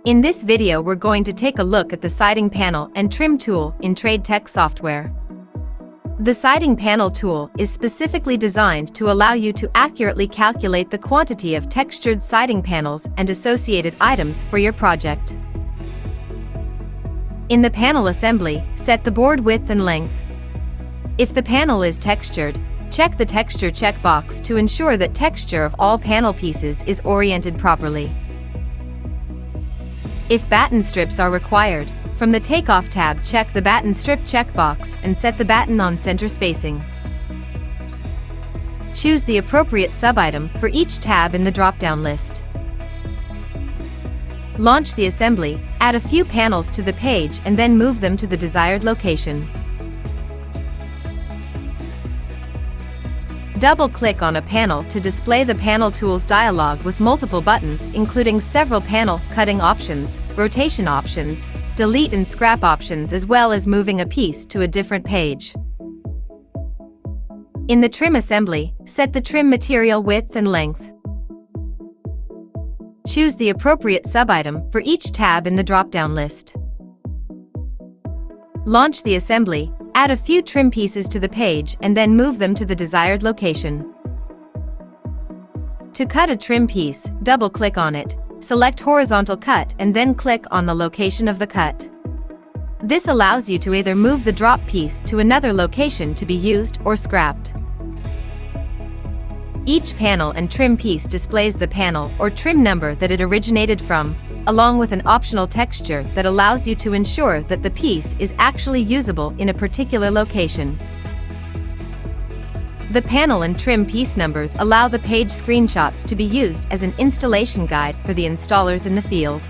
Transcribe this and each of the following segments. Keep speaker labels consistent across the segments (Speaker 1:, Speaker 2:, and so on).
Speaker 1: In this video we're going to take a look at the siding panel and trim tool in TradeTek software. The siding panel tool is specifically designed to allow you to accurately calculate the quantity of textured siding panels and associated items for your project. In the panel assembly, set the board width and length. If the panel is textured, check the texture checkbox to ensure that texture of all panel pieces is oriented properly. If batten strips are required, from the Takeoff tab check the batten strip checkbox and set the batten on center spacing. Choose the appropriate sub-item for each tab in the drop-down list. Launch the assembly, add a few panels to the page and then move them to the desired location. Double-click on a panel to display the Panel Tools dialog with multiple buttons including several panel cutting options, rotation options, delete and scrap options, as well as moving a piece to a different page. In the trim assembly, set the trim material width and length. Choose the appropriate sub-item for each tab in the drop-down list. Launch the assembly, add a few trim pieces to the page and then move them to the desired location. To cut a trim piece, double-click on it, select Horizontal Cut and then click on the location of the cut. This allows you to either move the drop piece to another location to be used or scrapped. Each panel and trim piece displays the panel or trim number that it originated from, along with an optional texture that allows you to ensure that the piece is actually usable in a particular location. The panel and trim piece numbers allow the page screenshots to be used as an installation guide for the installers in the field.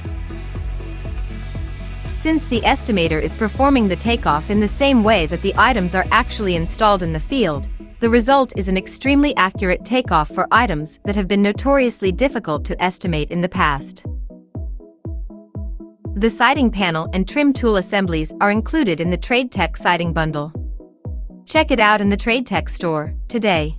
Speaker 1: Since the estimator is performing the takeoff in the same way that the items are actually installed in the field, the result is an extremely accurate takeoff for items that have been notoriously difficult to estimate in the past. The siding panel and trim tool assemblies are included in the TradeTek siding bundle. Check it out in the TradeTek store today.